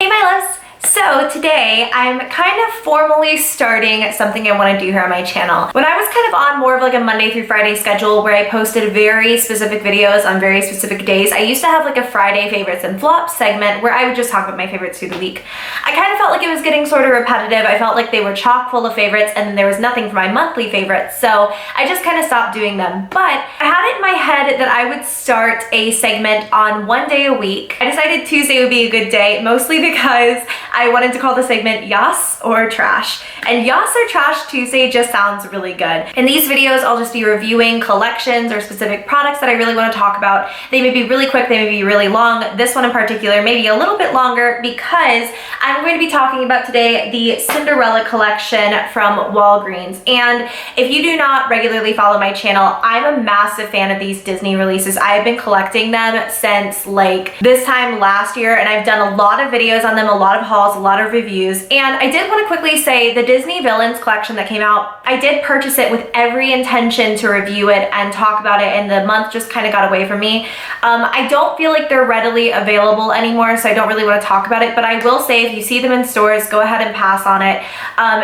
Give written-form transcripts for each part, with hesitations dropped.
Hey my loves! So today I'm kind of formally starting something I want to do here on my channel. When I was kind of on more of like a Monday through Friday schedule where I posted very specific videos on very specific days, I used to have like a Friday favorites and flops segment where I would just talk about my favorites through the week. I kind of felt like it was getting sort of repetitive. I felt like they were chock full of favorites and then there was nothing for my monthly favorites, so I just kind of stopped doing them. But I had it in my head that I would start a segment on one day a week. I decided Tuesday would be a good day, mostly because I wanted to call the segment YASSS or Trash. And YASSS or Trash Tuesday just sounds really good. In these videos, I'll just be reviewing collections or specific products that I really want to talk about. They may be really quick, they may be really long. This one in particular may be a little bit longer because I'm going to be talking about today the Cinderella collection from Walgreens. And if you do not regularly follow my channel, I'm a massive fan of these Disney releases. I've been collecting them since like this time last year, and I've done a lot of videos on them, a lot of hauls, a lot of reviews. And I did want to quickly say the Disney Villains collection that came out, I did purchase it with every intention to review it and talk about it, and the month just kind of got away from me. I don't feel like they're readily available anymore, so I don't really want to talk about it, but I will say if you see them in stores, go ahead and pass on it.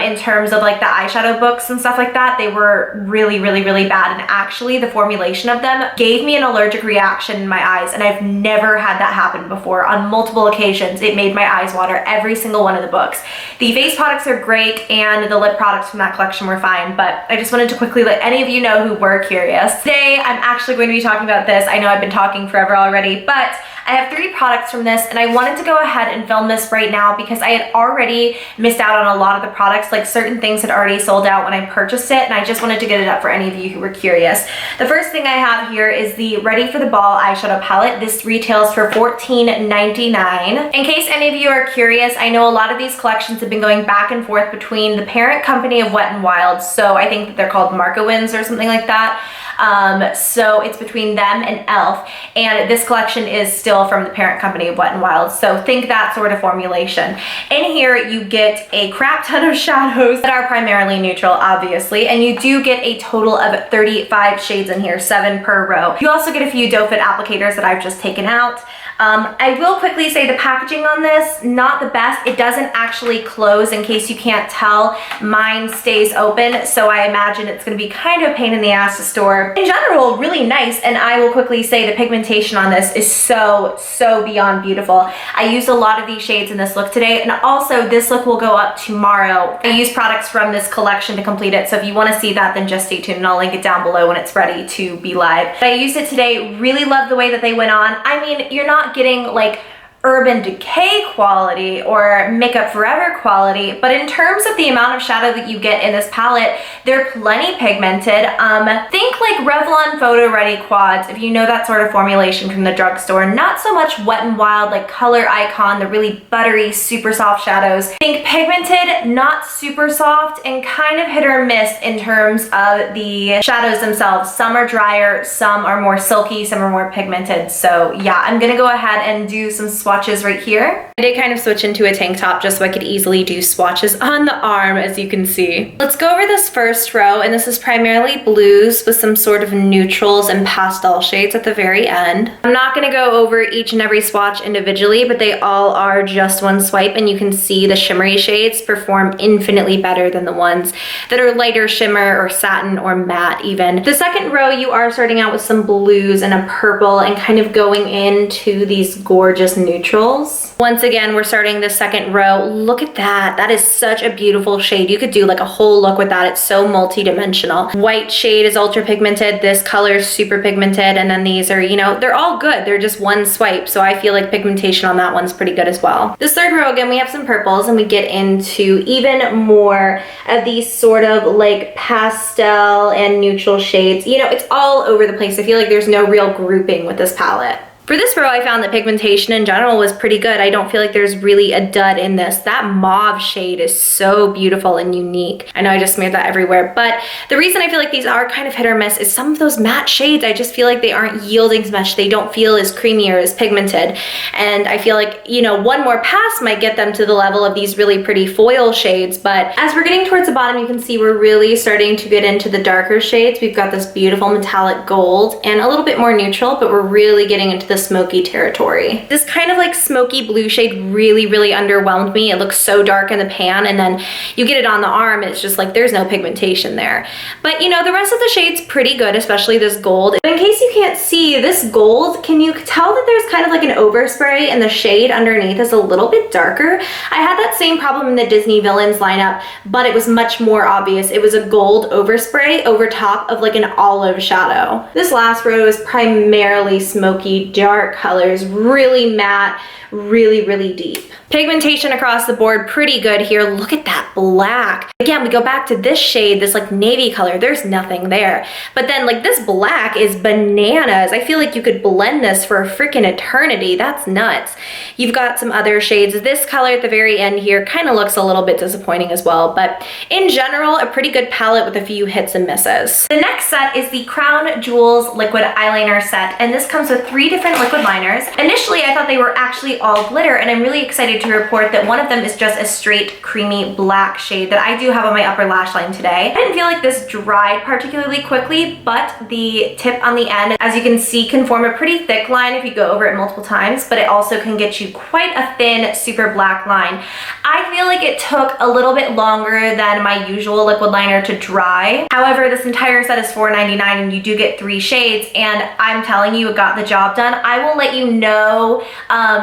In terms of like the eyeshadow books and stuff like that, they were really bad, and actually the formulation of them gave me an allergic reaction in my eyes, and I've never had that happen before. On multiple occasions, it made my eyes water, every single one of the books. The face products are great, and the lip products from that collection were fine, but I just wanted to quickly let any of you know who were curious. Today, I'm actually going to be talking about this. I know I've been talking forever already, but I have 3 products from this, and I wanted to go ahead and film this right now because I had already missed out on a lot of the products. Like certain things had already sold out when I purchased it, and I just wanted to get it up for any of you who were curious. The first thing I have here is the Ready for the Ball eyeshadow palette. This retails for $14.99. In case any of you are curious, I know a lot of these collections have been going back and forth between the parent company of Wet n Wild, so I think that they're called Markowins or something like that. So it's between them and e.l.f. and this collection is still from the parent company of Wet n Wild, so think that sort of formulation. In here you get a crap ton of shadows that are primarily neutral, obviously, and you do get a total of 35 shades in here, 7 per row. You also get a few doe foot applicators that I've just taken out. I will quickly say the packaging on this, not the best. It doesn't actually close, in case you can't tell. Mine stays open, so I imagine it's going to be kind of a pain in the ass to store. In general, really nice, and I will quickly say the pigmentation on this is so beyond beautiful. I used a lot of these shades in this look today, and also this look will go up tomorrow. I use products from this collection to complete it, so if you want to see that, then just stay tuned and I'll link it down below when it's ready to be live. But I used it today, really love the way that they went on. I mean, you're not getting like Urban Decay quality or Makeup Forever quality, but in terms of the amount of shadow that you get in this palette, they're plenty pigmented. Think like Revlon Photo Ready Quads, if you know that sort of formulation from the drugstore. Not so much Wet n Wild like Color Icon, the really buttery, super soft shadows. Think pigmented, not super soft, and kind of hit or miss in terms of the shadows themselves. Some are drier, some are more silky, some are more pigmented. So yeah, I'm gonna go ahead and do some swatches right here. I did kind of switch into a tank top just so I could easily do swatches on the arm, as you can see. Let's go over this first row, and this is primarily blues with some sort of neutrals and pastel shades at the very end. I'm not going to go over each and every swatch individually, but they all are just one swipe, and you can see the shimmery shades perform infinitely better than the ones that are lighter shimmer or satin or matte even. The second row, you are starting out with some blues and a purple and kind of going into these gorgeous neutrals. Once again, we're starting the second row. Look at that. That is such a beautiful shade. You could do like a whole look with that. It's so multi-dimensional. White shade is ultra pigmented. This color is super pigmented. And then these are, you know, they're all good. They're just one swipe. So I feel like pigmentation on that one's pretty good as well. This third row, again, we have some purples, and we get into even more of these sort of like pastel and neutral shades. You know, it's all over the place. I feel like there's no real grouping with this palette. For this row, I found that pigmentation in general was pretty good. I don't feel like there's really a dud in this. That mauve shade is so beautiful and unique. I know I just smeared that everywhere, but the reason I feel like these are kind of hit or miss is some of those matte shades, I just feel like they aren't yielding as much. They don't feel as creamy or as pigmented. And I feel like, you know, one more pass might get them to the level of these really pretty foil shades. But as we're getting towards the bottom, you can see we're really starting to get into the darker shades. We've got this beautiful metallic gold and a little bit more neutral, but we're really getting into the the smoky territory. This kind of like smoky blue shade really, really underwhelmed me. It looks so dark in the pan, and then you get it on the arm and it's just like there's no pigmentation there. But you know, the rest of the shade's pretty good, especially this gold. In case you can't see, this gold, can you tell that there's kind of like an overspray and the shade underneath is a little bit darker? I had that same problem in the Disney Villains lineup, but it was much more obvious. It was a gold overspray over top of like an olive shadow. This last row is primarily smoky, dark colors, really matte, really, really deep. Pigmentation across the board, pretty good here. Look at that black. Again, we go back to this shade, this like navy color, there's nothing there. But then like this black is bananas. I feel like you could blend this for a freaking eternity. That's nuts. You've got some other shades. This color at the very end here kind of looks a little bit disappointing as well, but in general, a pretty good palette with a few hits and misses. The next set is the Crown Jewels Liquid Eyeliner set, and this comes with 3 different liquid liners. Initially, I thought they were actually all glitter, and I'm really excited to report that one of them is just a straight creamy black shade that I do have on my upper lash line today. I didn't feel like this dried particularly quickly, but the tip on the end, as you can see, can form a pretty thick line if you go over it multiple times, but it also can get you quite a thin, super black line. I feel like it took a little bit longer than my usual liquid liner to dry. However, this entire set is $4.99 and you do get 3 shades, and I'm telling you, it got the job done. I will let you know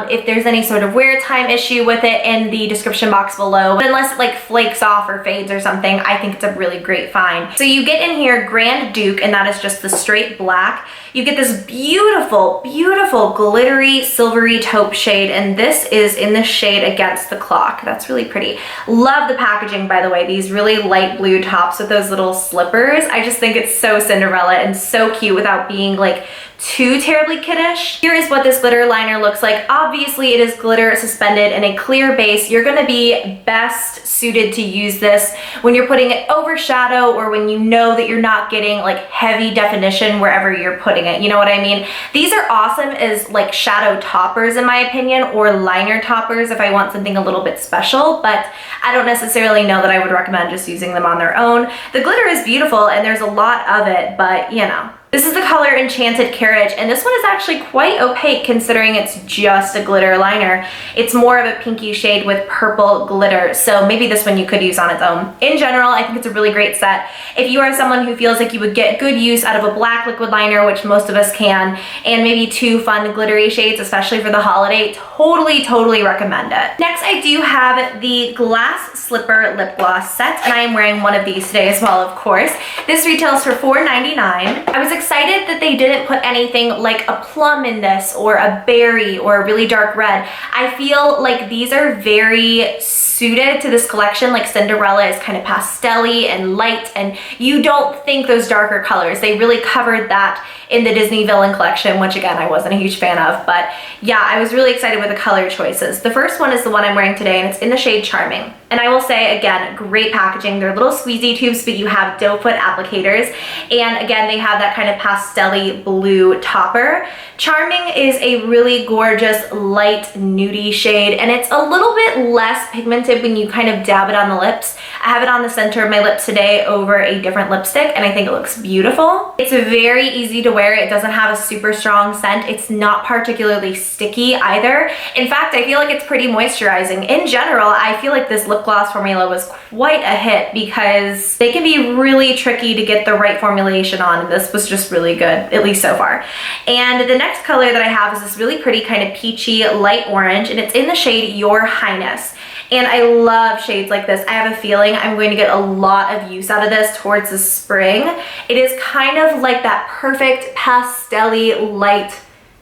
if there's any sort of wear time issue with it in the description box below. But unless it like flakes off or fades or something, I think it's a really great find. So you get in here Grand Duke, and that is just the straight black. You get this beautiful, beautiful glittery silvery taupe shade, and this is in the shade Against the Clock. That's really pretty. Love the packaging, by the way. These really light blue tops with those little slippers. I just think it's so Cinderella and so cute without being like too terribly kiddish. Here is what this glitter liner looks like. Obviously, it is glitter suspended in a clear base. You're gonna be best suited to use this when you're putting it over shadow, or when you know that you're not getting like heavy definition wherever you're putting it. You know what I mean? These are awesome as like shadow toppers in my opinion, or liner toppers if I want something a little bit special, but I don't necessarily know that I would recommend just using them on their own. The glitter is beautiful and there's a lot of it, but you know. This is the color Enchanted Carriage, and this one is actually quite opaque considering it's just a glitter liner. It's more of a pinky shade with purple glitter, so maybe this one you could use on its own. In general, I think it's a really great set. If you are someone who feels like you would get good use out of a black liquid liner, which most of us can, and maybe 2 fun glittery shades, especially for the holiday, totally recommend it. Next, I do have the Glass Slipper Lip Gloss set, and I am wearing one of these today as well, of course. This retails for $4.99. I was excited that they didn't put anything like a plum in this, or a berry, or a really dark red. I feel like these are very suited to this collection. Like Cinderella is kind of pastel-y and light, and you don't think those darker colors. They really covered that in the Disney Villain collection, which again, I wasn't a huge fan of, but yeah, I was really excited with the color choices. The first one is the one I'm wearing today, and it's in the shade Charming. And I will say, again, great packaging. They're little squeezy tubes, but you have doe foot applicators. And again, they have that kind of pastel-y blue topper. Charming is a really gorgeous, light, nudie shade, and it's a little bit less pigmented when you kind of dab it on the lips. I have it on the center of my lips today over a different lipstick, and I think it looks beautiful. It's very easy to wear. It doesn't have a super strong scent. It's not particularly sticky either. In fact, I feel like it's pretty moisturizing. In general, I feel like this lip gloss formula was quite a hit because they can be really tricky to get the right formulation on, and this was just really good, at least so far. And the next color that I have is this really pretty kind of peachy light orange, and it's in the shade Your Highness. And I love shades like this. I have a feeling I'm going to get a lot of use out of this towards the spring. It is kind of like that perfect pastel-y light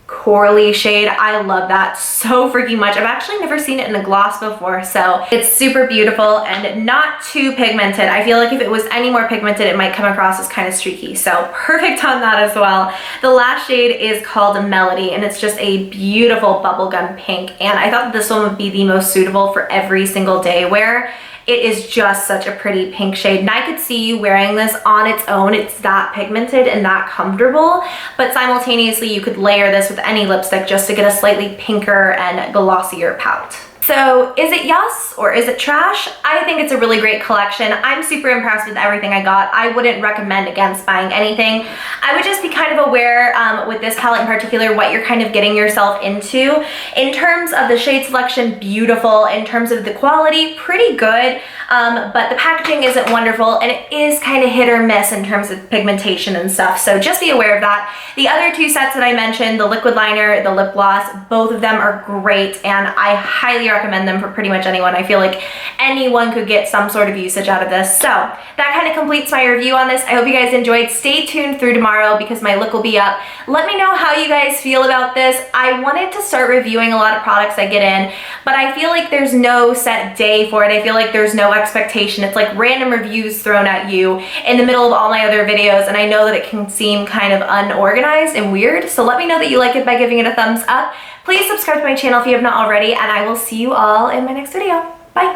corally shade. I love that so freaking much. I've actually never seen it in a gloss before, so it's super beautiful and not too pigmented. I feel like if it was any more pigmented, it might come across as kind of streaky, so perfect on that as well. The last shade is called Melody, and it's just a beautiful bubblegum pink, and I thought this one would be the most suitable for every single day wear. It is just such a pretty pink shade, and I could see you wearing this on its own. It's that pigmented and that comfortable, but simultaneously you could layer this with any lipstick just to get a slightly pinker and glossier pout. So is it YASSS or is it trash? I think it's a really great collection. I'm super impressed with everything I got. I wouldn't recommend against buying anything. I would just be kind of aware with this palette in particular what you're kind of getting yourself into. In terms of the shade selection, beautiful. In terms of the quality, pretty good. But the packaging isn't wonderful, and it is kind of hit or miss in terms of pigmentation and stuff. So just be aware of that. The other two sets that I mentioned, the liquid liner, the lip gloss, both of them are great, and I highly recommend them for pretty much anyone. I feel like anyone could get some sort of usage out of this. So that kind of completes my review on this. I hope you guys enjoyed. Stay tuned through tomorrow because my look will be up. Let me know how you guys feel about this. I wanted to start reviewing a lot of products I get in, but I feel like there's no set day for it. I feel like there's no expectation. It's like random reviews thrown at you in the middle of all my other videos, and I know that it can seem kind of unorganized and weird. So let me know that you like it by giving it a thumbs up. Please subscribe to my channel if you have not already, and I will see you all in my next video. Bye!